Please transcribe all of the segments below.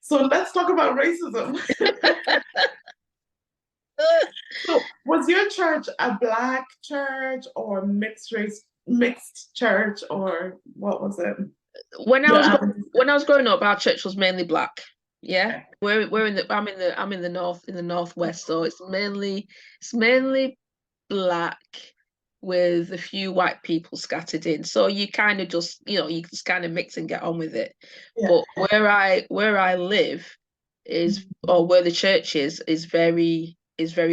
So let's talk about racism. So was your church a black church or mixed race, mixed church, or what was it? When I Your was Adventist when I church. was growing up, our church was mainly black. Yeah, Okay. we're in the I'm in the northwest, so it's mainly black with a few white people scattered in. So you kind of just you just kind of mix and get on with it. Yeah. But where I live is or where the church is very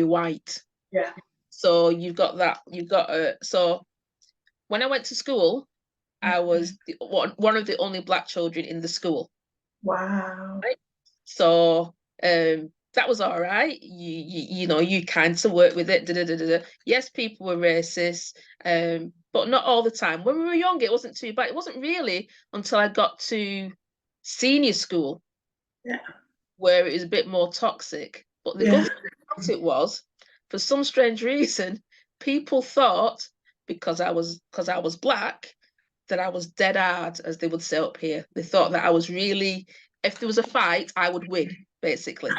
white. Yeah. So you've got so when I went to school, I was one of the only black children in the school. Wow. Right? So that was all right. You know, you kind of work with it. Da, da, da, da, da. Yes, people were racist, but not all the time. When we were young, it wasn't too bad. It wasn't really until I got to senior school Yeah. where it was a bit more toxic. But the good Yeah. thing about it was, for some strange reason, people thought because I was black that I was dead hard, as they would say up here. They thought that I was really, if there was a fight, I would win, basically.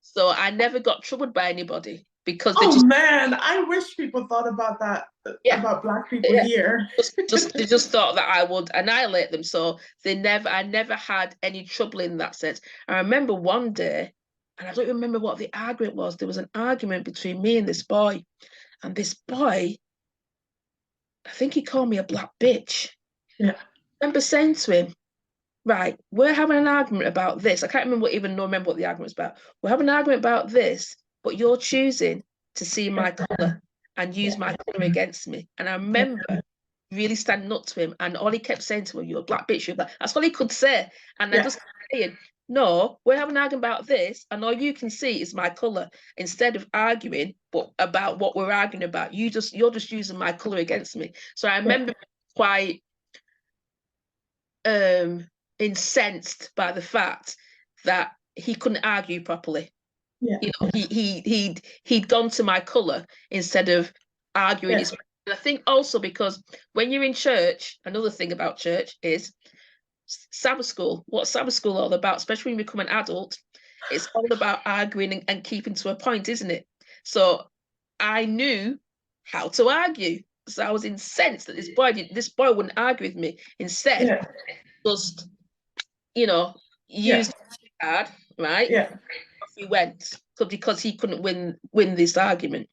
So I never got troubled by anybody because they Oh just, man, I wish people thought about that yeah, about black people yeah, here. they just thought that I would annihilate them. So I never had any trouble in that sense. I remember one day, and I don't remember what the argument was. There was an argument between me and this boy, and this boy, I think he called me a black bitch. Yeah. I remember saying to him, right, we're having an argument about this. I can't remember what the argument was about. We're having an argument about this, but you're choosing to see my colour and use Yeah. my colour against me. And I Yeah. remember really standing up to him, and all he kept saying to me, "You're a black bitch, you're black." That's all he could say. And I Yeah. just kept saying, "No, we're having an argument about this, and all you can see is my colour." Instead of arguing, but about what we're arguing about, you're just using my colour against me. So I Yeah. remember quite um incensed by the fact that he couldn't argue properly. Yeah. You know, he'd gone to my colour instead of arguing Yeah. his. And I think also because when you're in church, another thing about church is Sabbath school. What's Sabbath school all about? Especially when you become an adult, it's all about arguing and keeping to a point, isn't it? So I knew how to argue. So I was incensed that this boy wouldn't argue with me. Instead, Yeah. just you know, Yeah. used the card, right? Yeah. Off he went. So because he couldn't win this argument.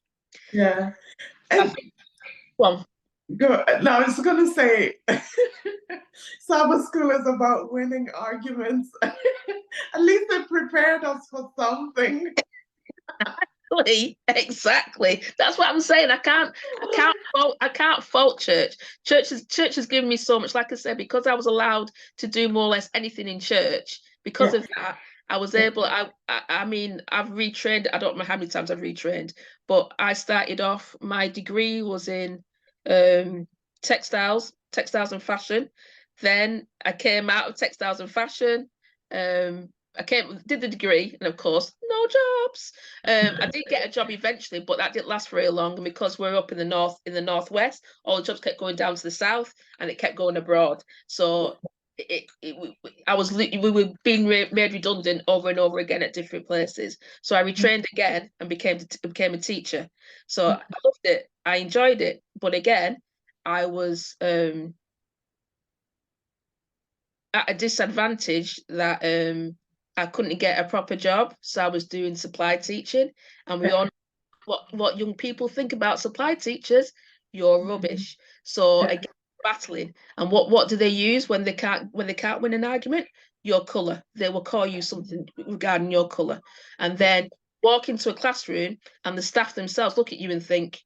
Yeah. I And think well, go, no, I was gonna say Sabbath school is about winning arguments. At least they prepared us for something. exactly. That's what I'm saying. I can't fault church. Church has given me so much, like I said, because I was allowed to do more or less anything in church, because Yeah. of that, I was Yeah. able, I mean, I've retrained, I don't know how many times I've retrained, but I started off, my degree was in textiles and fashion. Then I came out of textiles and fashion. I came did the degree, and of course, no jobs. I did get a job eventually, but that didn't last very long. And because we're up in the northwest, all the jobs kept going down to the south, and it kept going abroad. So we were being made redundant over and over again at different places. So I retrained again and became a teacher. So I loved it. I enjoyed it, but again, I was at a disadvantage that I couldn't get a proper job, so I was doing supply teaching, and we all know what young people think about supply teachers. You're rubbish. So Yeah. again, battling. And what do they use when they can't win an argument? Your colour. They will call you something regarding your colour, and then walk into a classroom, and the staff themselves look at you and think,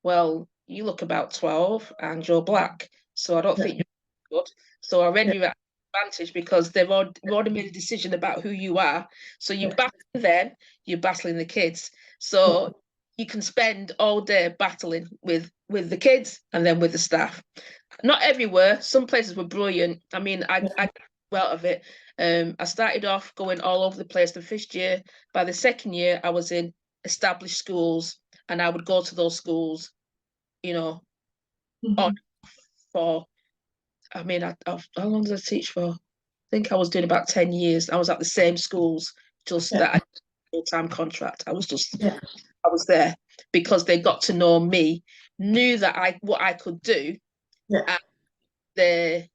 well, you look about 12 and you're black, so I don't Yeah. think you're good. So I render Yeah. you at advantage because already made a decision about who you are. So you Yeah. battle them, you're battling the kids. Yeah. So you can spend all day battling with the kids and then with the staff. Not everywhere. Some places were brilliant. I mean, I got well out of it. I started off going all over the place the first year. By the second year, I was in established schools, and I would go to those schools, you know, on Mhm. for. I mean, how long did I teach for? think I was doing about 10 years. I was at the same schools, just Yeah. that I had a full-time contract. I was Yeah. there because they got to know me, knew that what I could do, Yeah. and they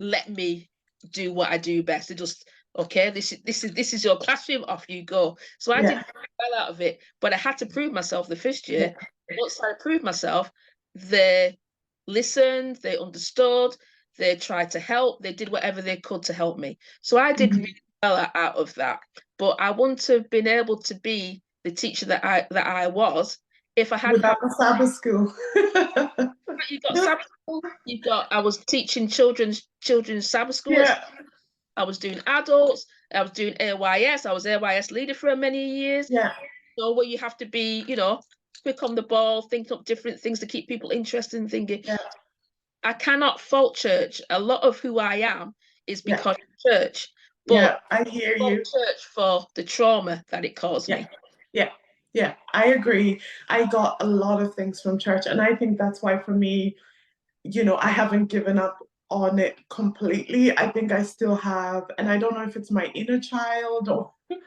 let me do what I do best. They just, okay, this is your classroom, off you go. So I did Yeah. well out of it, but I had to prove myself the first year. Yeah. Once I proved myself, they listened, they understood, they tried to help, they did whatever they could to help me. So I did really well out of that. But I wouldn't have been able to be the teacher that I was if I hadn't had. Without the Sabbath school. You got Sabbath school, I was teaching children's Sabbath school. Yeah. I was doing adults, I was doing AYS, I was AYS leader for many years. Yeah. So where you have to be, quick on the ball, thinking up different things to keep people interested in thinking. Yeah. I cannot fault church. A lot of who I am is Yeah. because of church, Yeah. but I hear I fault you. church for the trauma that it caused Yeah. me. Yeah. Yeah. I agree. I got a lot of things from church. And I think that's why for me, I haven't given up on it completely. I think I still have, and I don't know if it's my inner child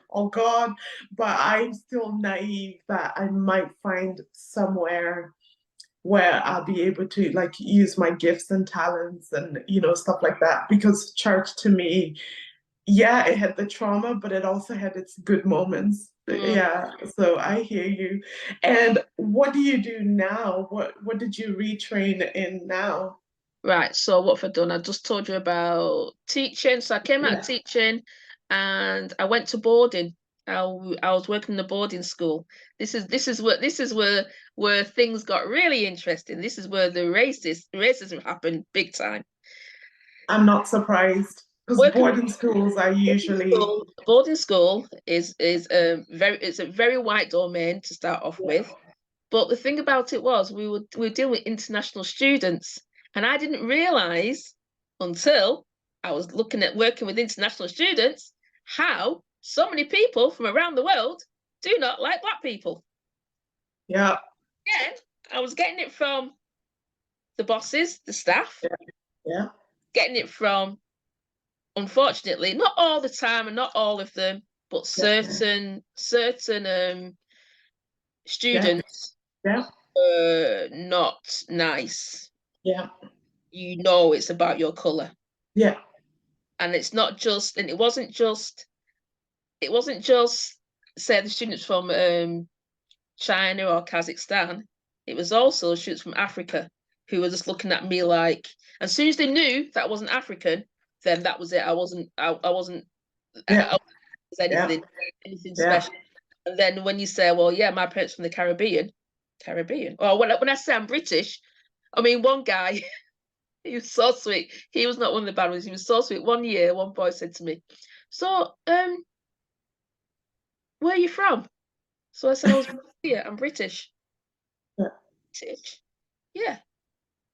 or God, but I'm still naive that I might find somewhere where I'll be able to like use my gifts and talents and stuff like that. Because church to me, yeah, it had the trauma, but it also had its good moments. Mm. Yeah, so I hear you. And what do you do now? What did you retrain in now? Right. So what have I done? I just told you about teaching. So I came out of Yeah, teaching and I went to boarding. I was working in the boarding school. This is where things got really interesting. This is where the racism happened big time. I'm not surprised because Working boarding schools are usually, boarding school is a very white domain to start off yeah, with. But the thing about it was we were dealing with international students, and I didn't realize until I was looking at working with international students how so many people from around the world do not like black people. yeah, Again, I was getting it from the bosses, the staff, yeah, yeah, getting it from, unfortunately, not all the time and not all of them, but yeah, certain yeah, students yeah, were not nice. yeah, It's about your color. yeah, And it's not just, and it wasn't just say the students from China or Kazakhstan. It was also students from Africa who were just looking at me like, as soon as they knew that I wasn't African, then that was it. yeah, I was yeah, anything yeah. special. And then when you say, well, yeah, my parents from the Caribbean. Or when I say I'm British, I mean one guy. He was so sweet. He was not one of the bad ones. He was so sweet. One year, one boy said to me, "So, where are you from?" So I said, "I was here. I'm British." Yeah. British? Yeah.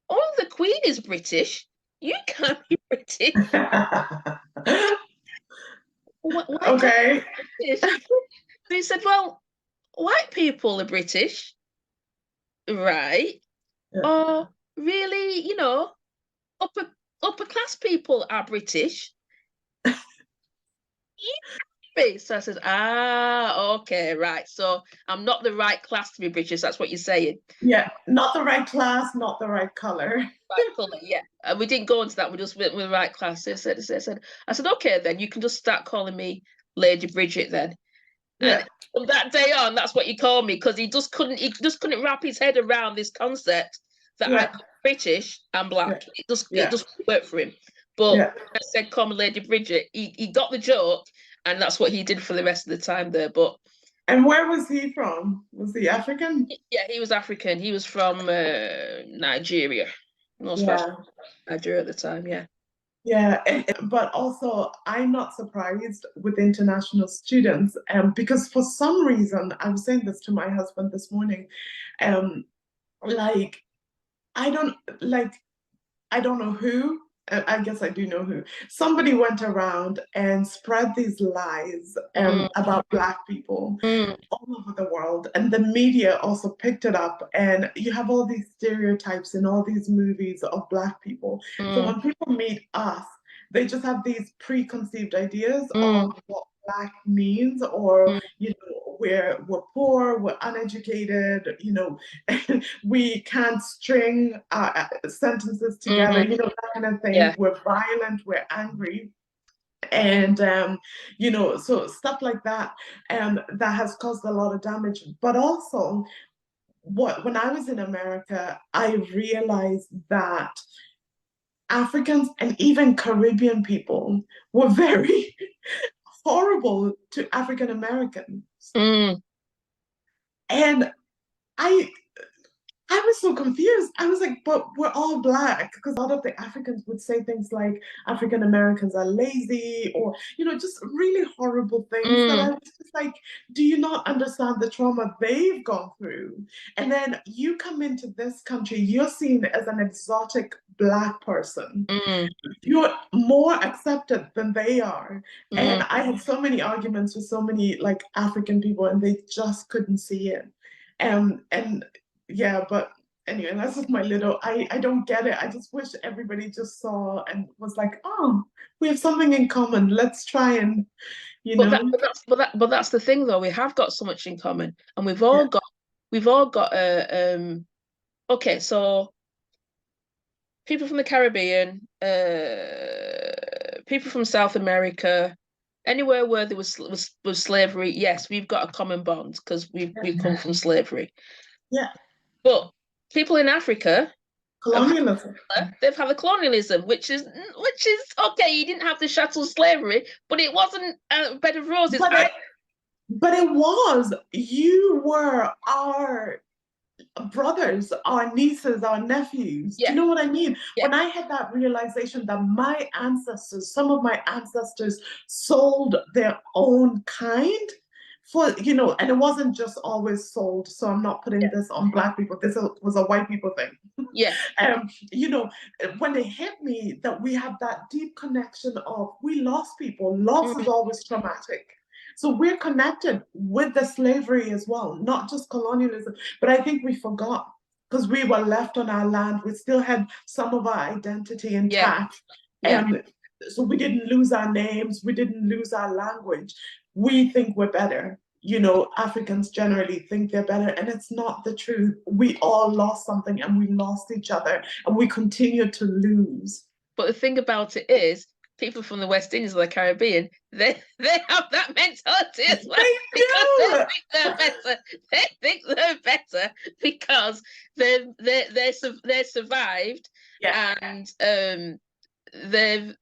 Only the Queen is British. You can't be British. Why can't you Okay. be British? So he said, "Well, white people are British, right? Yeah. Or really, upper upper class people are British." So I said, okay, right. So I'm not the right class to be British. That's what you're saying. Yeah, not the right class, not the right color. Right colour, yeah. We didn't go into that. We just went with the right class. I said, okay, then you can just start calling me Lady Bridget then. Yeah, And from that day on, that's what you called me because he just couldn't wrap his head around this concept that I'm yeah, British and yeah, black. It yeah, just worked for him. But yeah. I said, call me Lady Bridget. He got the joke, and that's what he did for the rest of the time there. But And where was he from? Was he African? yeah, he was African. He was from Nigeria. No special Yeah, Nigeria at the time. Yeah. yeah. But also, I'm not surprised with international students, because for some reason, I was saying this to my husband this morning, um, like I don't like I don't know who. I guess I do know who. Somebody went around and spread these lies Mm, about Black people mm, all over the world. And the media also picked it up. And you have all these stereotypes in all these movies of Black people. So mm, when people meet us, they just have these preconceived ideas Mm, on what black means, or mm, we're poor, we're uneducated, we can't string sentences together, mhm. that kind of thing. Yeah. We're violent, we're angry. And so stuff like that, that has caused a lot of damage. But also, when I was in America, I realized that Africans and even Caribbean people were very horrible to African Americans. Mm, And I I was so confused. I was like, but we're all black, because a lot of the Africans would say things like African Americans are lazy, or, just really horrible things that I mm, was just like, do you not understand the trauma they've gone through? And then you come into this country, you're seen as an exotic black person. mm, You're more accepted than they are. And mm. I had so many arguments with so many like African people, and they just couldn't see it. And yeah, but anyway, that's just my little, I don't get it. I just wish everybody just saw and was like, oh, we have something in common. Let's try and, you But that, know, but that's the thing though. We have got so much in common, and yeah, we've all got a Okay, so people from the Caribbean, people from South America, anywhere where there was slavery, yes, we've got a common bond because we've come from slavery. yeah, But people in Africa have colonialism. they've had the colonialism, which is okay. You didn't have the chattel slavery, but it wasn't a bed of roses. But it was, you were our brothers, our nieces, our nephews. Do Yeah, you know what I mean? yeah, When I had that realization that my ancestors, some of my ancestors sold their own kind for, and it wasn't just always sold. So I'm not putting yeah, this on black people. This was a white people thing. yeah, um, you know, when it hit me that we have that deep connection of we lost people, loss is mm, always traumatic. So we're connected with the slavery as well, not just colonialism. But I think we forgot, because we were left on our land. We still had some of our identity yeah, intact. yeah. And so we didn't lose our names, we didn't lose our language. We think we're better. Africans generally think they're better, and it's not the truth. We all lost something, and we lost each other, and we continue to lose. But the thing about it is, people from the West Indies or the Caribbean, they have that mentality as well They because they do. think they're better. They think they're better because they're survived Yeah, and they've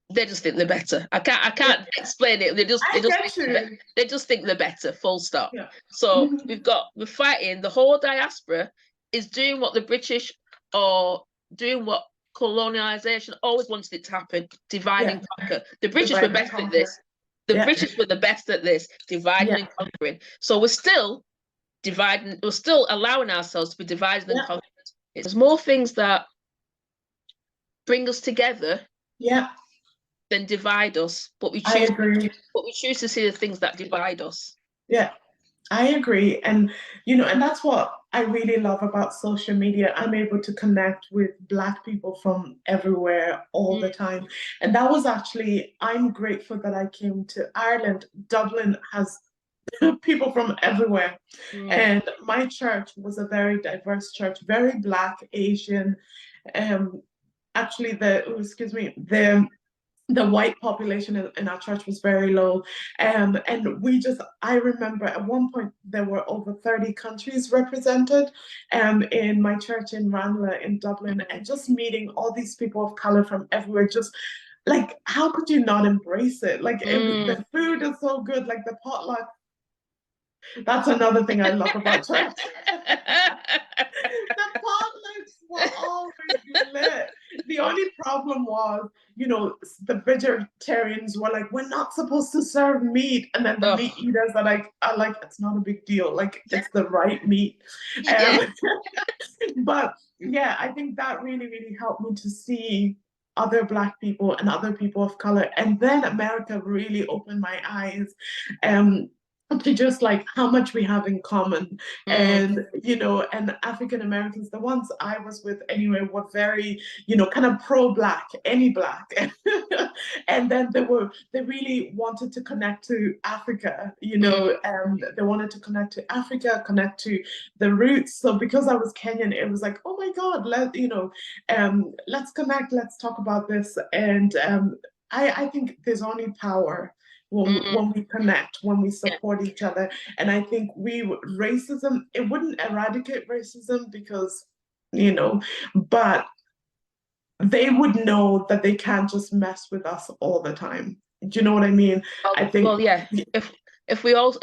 they just think they're better. I yeah. can't explain it. I get you. They just think they're better. Full stop. Yeah. So Mhm. we're fighting. The whole diaspora is doing what the British are doing, what colonialization always wanted it to happen: divide Yeah. and conquer. The British were Divide and best at conquer. this. The Yeah. British were the best at this, dividing Yeah. and conquering. So we're still dividing. We're still allowing ourselves to be divided and Yeah. conquered. There's more things that bring us together Yeah. than divide us, I agree. but we choose to see the things that divide us. Yeah. I agree. And that's what I really love about social media. I'm able to connect with Black people from everywhere all Mm, the time. And that was actually, I'm grateful that I came to Ireland. Dublin has people from everywhere. mm, And my church was a very diverse church, very Black, Asian. Um, Actually, the white population in our church was very low. And I remember at one point there were over 30 countries represented in my church in Ranelagh in Dublin, mm. and just meeting all these people of color from everywhere, just like, how could you not embrace it? Like, Mm. the food is so good, like the potluck. That's another thing I love about church. The potlucks were always lit. The only problem was, the vegetarians were like, we're not supposed to serve meat. And then the Oh, meat eaters are like, it's not a big deal. Like, it's the right meat. yeah. Um, but yeah, I think that really, really helped me to see other Black people and other people of color. And then America really opened my eyes. Um, to just like how much we have in common. Mm, And and African Americans, the ones I was with anyway, were very kind of pro-black, any black. And then they really wanted to connect to Africa. mm, They wanted to connect to Africa, connect to the roots. So because I was Kenyan, it was like, oh my God, let's connect, let's talk about this. And I think there's only power mm. when we connect, when we Yeah. support each other. And I think racism, it wouldn't eradicate racism because, but they would know that they can't just mess with us all the time. Do you know what I mean? I think, Well, yeah. If we all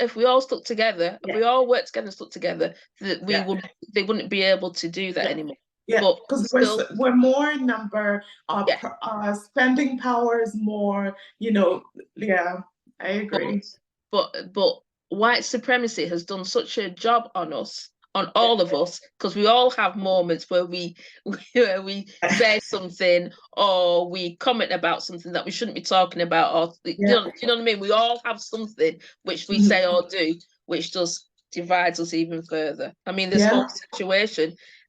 stuck together, if yeah, we all worked together and stuck together, that we yeah, would they wouldn't be able to do that yeah, anymore. yeah, But because still, we're more in number. yeah. Our spending power is more. Yeah, I But agree. but white supremacy has done such a job on us, on all of us, because we all have moments where we where we say something or we comment about something that we shouldn't be talking about, or Yeah. you know what I mean? We all have something which we Mhm. say or do which just divides us even further. I mean, Yeah.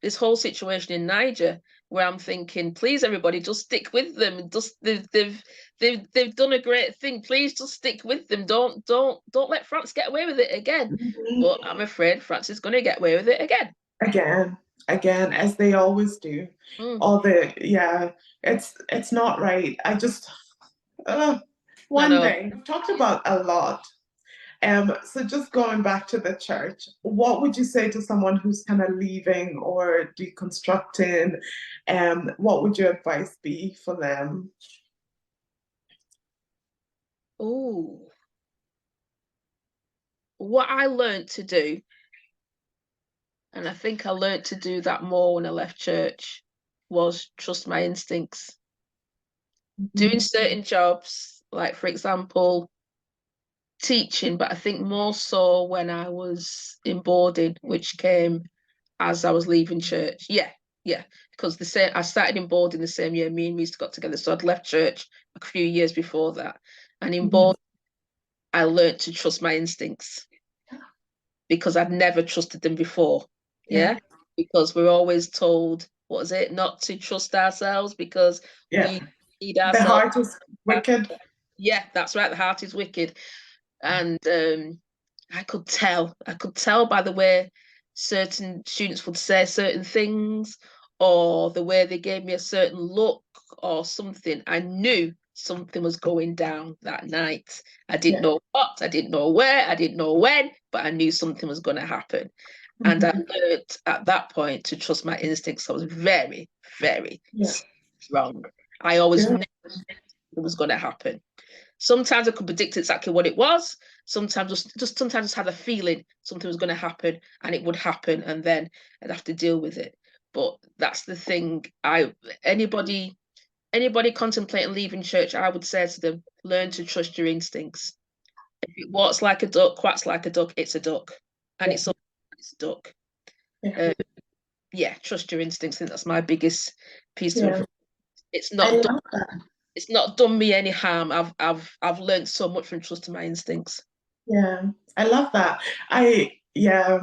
this whole situation in Niger, where I'm thinking, please, everybody, just stick with them. Just they've done a great thing. Please just stick with them. Don't let France get away with it again. Mhm. But I'm afraid France is going to get away with it again. Again, again, as they always do. Mm, Yeah, it's not right. Uh, I one know. day, we've talked about a lot. So just going back to the church, what would you say to someone who's kind of leaving or deconstructing? What would your advice be for them? Oh, what I learned to do, and I think I learned to do that more when I left church, was trust my instincts. Doing Mhm. certain jobs, like for example, teaching, but I think more so when I was in boarding, which came as I was leaving church. Yeah, yeah, because the same I started in boarding the same year me and Reese got together, so I'd left church a few years before that, and in Mhm. board I learned to trust my instincts because I'd never trusted them before. Yeah, Yeah, because we're always told, what is it, not to trust ourselves because yeah. we need The ourselves. heart is wicked. Yeah, that's right. The heart is wicked. And I could tell by the way certain students would say certain things, or the way they gave me a certain look or something. I knew something was going down that night. I didn't Yeah. know what, I didn't know where, I didn't know when, but I knew something was going to happen. And I Mhm. learned at that point to trust my instincts. I was very, very Yeah. strong. I always Yeah. knew it was going to happen. Sometimes I could predict exactly what it was. Sometimes just sometimes just had a feeling something was going to happen and it would happen, and then I'd have to deal with it. But that's the thing. Anybody contemplating leaving church, I would say to them, learn to trust your instincts. If it walks like a duck, quacks like a duck, it's a duck, and Yeah. it's a duck. Yeah. Uh, yeah, trust your instincts. I think that's my biggest piece of Yeah. advice. It's I not love that. it's not done me any harm. I've learned so much from trusting my instincts. Yeah. I love that. Yeah.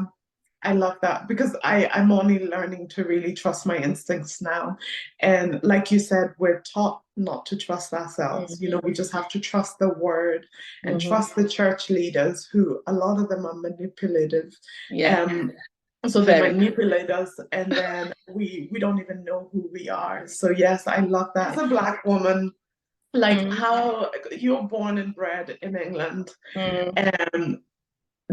I love that because I'm only learning to really trust my instincts now. And like you said, we're taught not to trust ourselves. Mhm, We just have to trust the word and mhm. trust the church leaders who a lot of them are manipulative. Yeah, Um, so they very. manipulate us and then we don't even know who we are. So yes, I love that. As a Black woman, like Mm, how you're born and bred in England. mm, Um,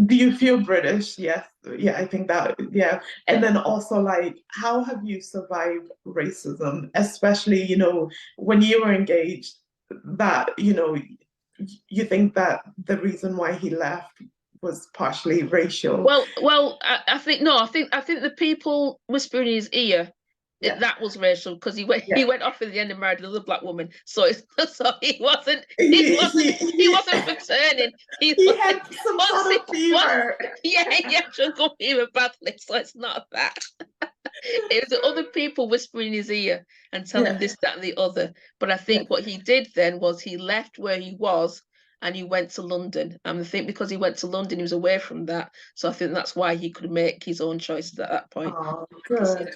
do you feel British? Yes. Yeah, I think that, yeah. And yeah. then also, like, how have you survived racism, especially, when you were engaged, that, you think that the reason why he left was partially racial? Well, I think no, I think the people whispering in his ear, Yeah, that was racial because he went yeah. he went off in the end and married another black woman. So it's so he wasn't he He, wasn't he, he he, wasn't returning. He he wasn't had some once sort he of once fever. yeah, yeah, should go even badly. So it's not that. It was the other people whispering in his ear and telling Yeah, him this, that, and the other. But I yeah, think what he did then was he left where he was and he went to London. And I think because he went to London, he was away from that. So I think that's why he could make his own choices at that point. Oh, Because good.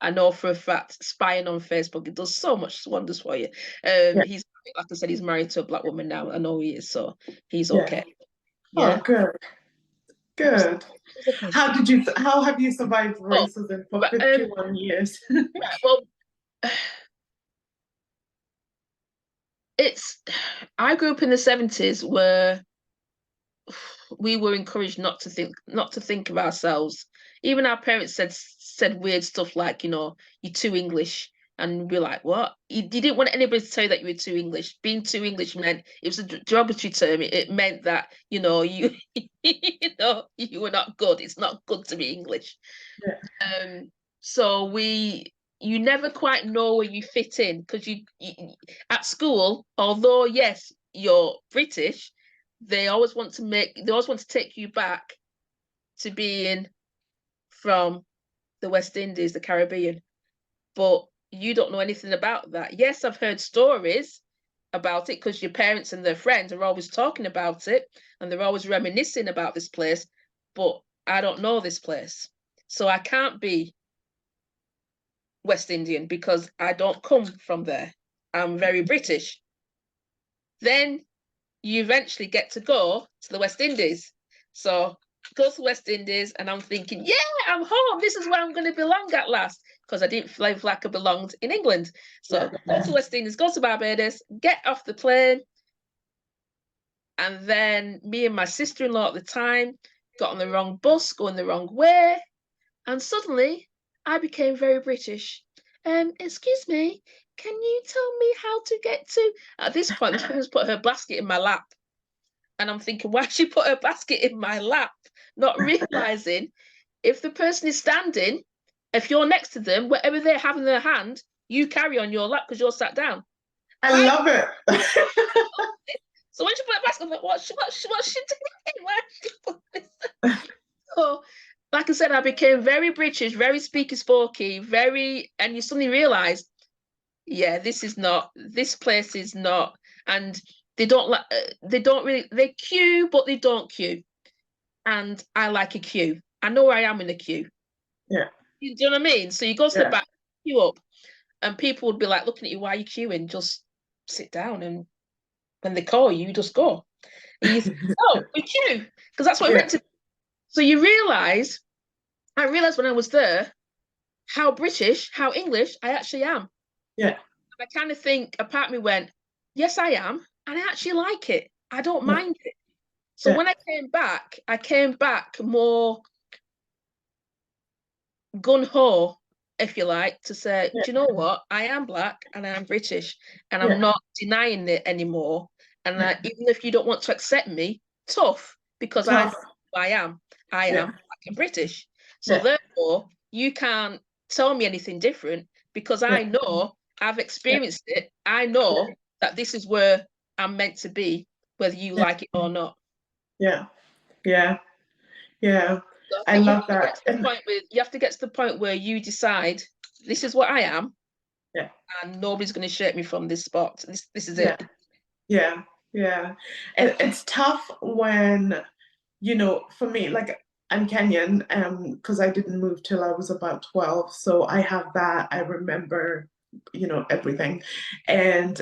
I know for a fact, spying on Facebook, it does so much wonders for you. Yeah, He's, like I said, he's married to a black woman now. I know he is, so he's yeah. okay. Oh, Yeah. good. Good. It's okay. How have you survived Oh, racism for right, 51 years? right. Well, it's. I grew up in the 70s where we were encouraged not to think of ourselves. Even our parents said weird stuff like, you're too English. And we're like, what? You didn't want anybody to tell you that you were too English. Being too English meant it was a derogatory term. It meant that, you you were not good. It's not good to be English. Yeah. So you never quite know where you fit in because you at school, although yes, you're British, they always want to take you back to being from the West Indies, the Caribbean, but you don't know anything about that. Yes, I've heard stories about it because your parents and their friends are always talking about it and they're always reminiscing about this place, but I don't know this place. So I can't be West Indian because I don't come from there. I'm very British. Then you eventually get to go to the West Indies. So go to West Indies and I'm thinking, yeah, I'm home. This is where I'm going to belong at last because I didn't feel like I belonged in England. So go to West Indies, go to Barbados, get off the plane. And then me and my sister-in-law at the time got on the wrong bus, going the wrong way. And suddenly I became very British. Excuse me, can you tell me how to get to? At this point, this woman's put her basket in my lap. And I'm thinking, why she put her basket in my lap? Not realizing if the person is standing, if you're next to them, whatever they have in their hand, you carry on your lap because you're sat down. I Why? love it. So when she put her basket, I'm like, what's she doing? Where did she put this? So, like I said, I became very British, very speaky spokey, and you suddenly realize, yeah, this place is not, and they don't really, they queue, but they don't queue. And I like a queue. I know where I am in the queue. Yeah, Do you know what I mean? So you go to the yeah, back, queue up, and people would be like looking at you, why are you queuing? Just sit down, and when they call you, you just go. And you think, oh, we queue, because that's what we're yeah, meant to. So I realized when I was there how British, how English I actually am. yeah, I kind of think a part of me went, yes, I am, and I actually like it. I don't yeah, mind it. So yeah, when I came back more gun ho, if you like, to say, yeah, do you know what? I am black and I am British, and I'm yeah, not denying it anymore. And yeah. even if you don't want to accept me, tough, because I know Tough. who I am. I am Yeah, black and British. So yeah, therefore, you can't tell me anything different because yeah, I know I've yeah, experienced it. I know that this is where I'm meant to be, whether you yeah, like it or not. yeah, yeah, yeah. So I I think love that. And you have to get to the point where you decide this is what I am, yeah, and nobody's going to shake me from this spot. This is yeah, it. yeah, yeah. It's tough when, for me, like I'm Kenyan, because I didn't move till I was about 12. So I have that. I remember, everything. And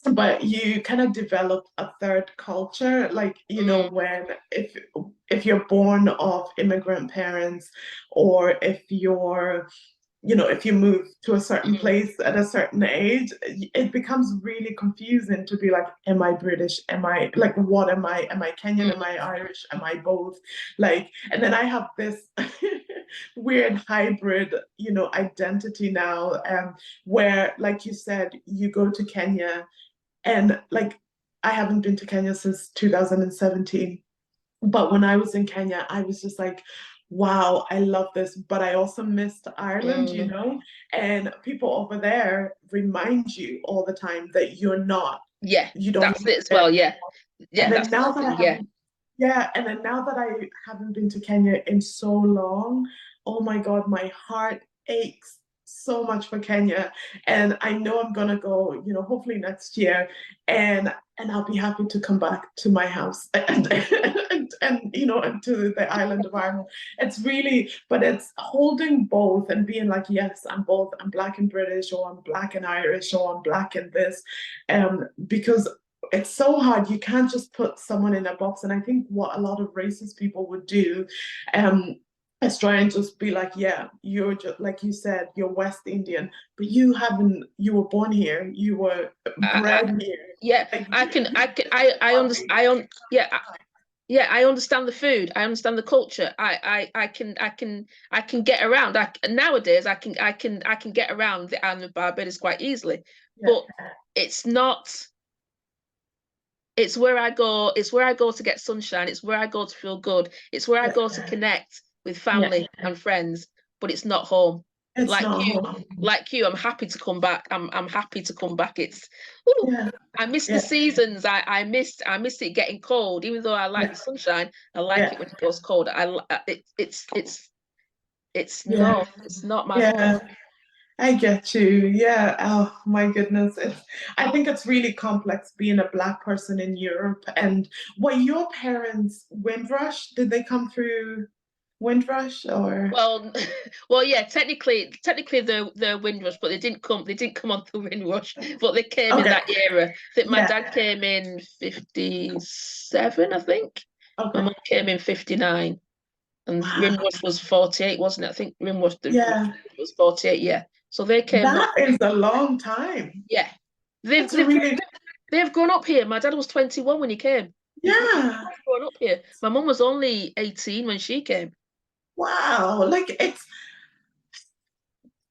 but you kind of develop a third culture, like, Mm, when if you're born of immigrant parents, or if you move to a certain mm, place at a certain age, it becomes really confusing to be like, am I British? Am I like, what am I? Am I Kenyan? Am mm, I Irish? Am I both? Like, and then I have this weird hybrid, identity now, where, like you said, you go to Kenya, and like, I haven't been to Kenya since 2017. But when I was in Kenya, I was just like, wow, I love this. But I also missed Ireland, mm. and people over there remind you all the time that Yeah, you don't that's live it as there. well. Yeah, And yeah, then that's the now other that I thing. Yeah. haven't, yeah, and then now that I haven't been to Kenya in so long, oh my God, my heart aches so much for Kenya, and I know I'm gonna go, hopefully next year, and I'll be happy to come back to my house and to the island of Ireland. It's really, but it's holding both and being like, yes, I'm both. I'm Black and British, or I'm Black and Irish, or I'm Black and this, because it's so hard. You can't just put someone in a box. And I think what a lot of racist people would do, is try and just be like, yeah, you're just like you said, you're West Indian, but you were born here, you were bred here. Yeah, Like, yeah, I understand the food. I understand the culture. I can get around. Nowadays I can get around the island of Barbados quite easily. yeah, But it's not. It's where I go. It's where I go to get sunshine. It's where I go to feel good. It's where I yeah, go to connect with yeah. family and friends. But it's not home. It's Like not you, home. I'm happy to come back. I'm happy to come back. Ooh, Yeah, I miss the yeah, seasons. I missed it getting cold. Even though I like yeah, the sunshine, I like yeah, it when it goes cold. It's yeah, no, it's not my home. yeah. I get you. Yeah. Oh my goodness. I think it's really complex being a Black person in Europe. And were your parents Windrush? Did they come through Windrush or? Well, well, yeah. Technically, they're Windrush, but they didn't come. They didn't come on the Windrush, but they came in Okay. that era. I think my Yeah. dad came in 57. I think my Okay. mum came in 59, and Wow. Windrush was 48, wasn't it? I think Windrush Yeah. was 48. Yeah, so they came that. That is a long time. Yeah, they've That's a they've really, they've grown up here. My dad was 21 when he came. He's yeah. grown up here. My mum was only 18 when she came. Wow. Like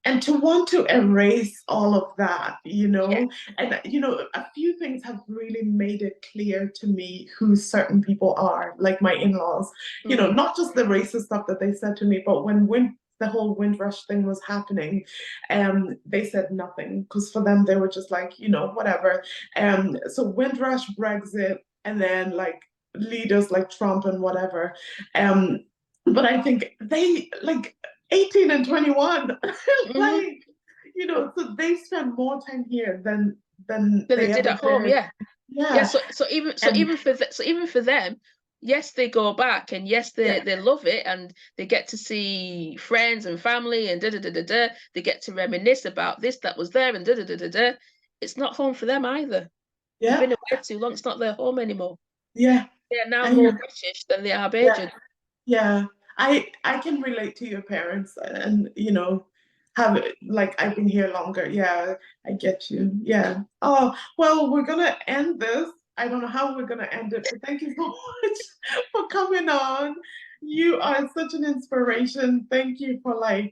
and to want to erase all of that, Yeah. and a few things have really made it clear to me who certain people are, like my in-laws, Mm. not just the racist stuff that they said to me, but when the whole Windrush thing was happening, they said nothing because for them they were just like, whatever. So Windrush, Brexit, and then like leaders like Trump and whatever. Um, but I think they like 18 and 21. Hmm. Like, so they spend more time here than Than they they did ever at home. did. Yeah. Yeah. Yeah. So And even for them, yes, they go back and yes, yeah, they love it and they get to see friends and family and da da da da da. They get to reminisce about this that was there and da da da da da. It's not home for them either. They've yeah, been away too long. It's not their home anymore. yeah. They are now I more hear, British than they are yeah, Bajan. yeah. I can relate to your parents and have like I've been here longer. Yeah, I get you. Yeah. Oh, well, we're gonna end this. I don't know how we're gonna end it, but thank you so much for coming on. You are such an inspiration. Thank you for I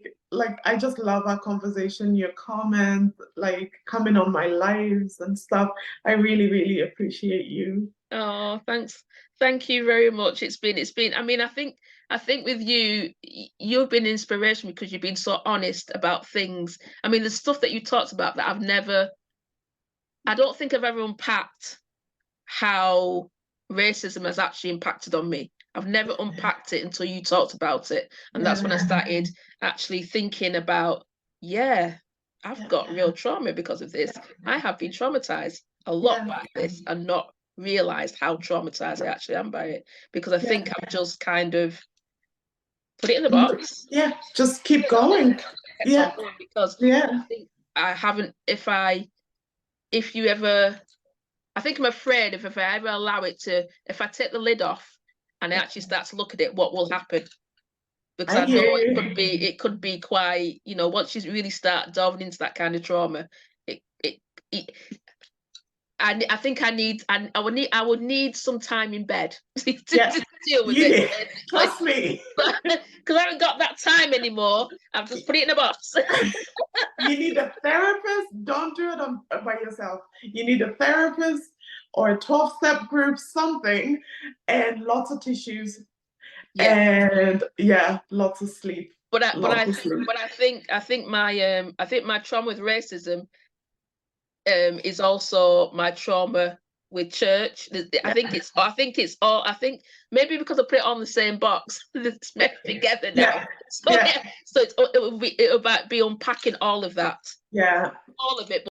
just love our conversation, your comments, like coming on my lives and stuff. I really, really appreciate you. Oh, thanks. Thank you very much. It's been, I mean, I think with you, you've been inspiration because you've been so honest about things. I mean, the stuff that you talked about that I don't think I've ever unpacked how racism has actually impacted on me. I've never unpacked it until you talked about it. And that's when I Yeah, started actually thinking about, yeah, I've yeah, got real trauma because of this. I have been traumatized a lot yeah, by this and not realized how traumatized I actually am by it because I yeah. think I've just kind of put it in the box. Yeah, just keep going. Kept on Yeah, going because I yeah, think I haven't, if you ever, I think I'm afraid if I ever allow it to, if I take the lid off and I actually start to look at it, what will happen? Because I I hear know you. it could be quite, once you really start delving into that kind of trauma, it, it I think I would need some time in bed Yeah, to deal with you it, need. basically. Trust me. Because I haven't got that time anymore. I've just put it in a box. You need a therapist. Don't do it by yourself. You need a therapist or a 12-step group, something, and lots of tissues. Yeah. And yeah, lots of sleep. Lots of sleep. I think my trauma with racism is also my trauma. with church. I think it's all, I think maybe because I put it on the same box, it's meshed together now. Yeah. So Yeah. yeah, so it will be unpacking all of that, Yeah. all of it.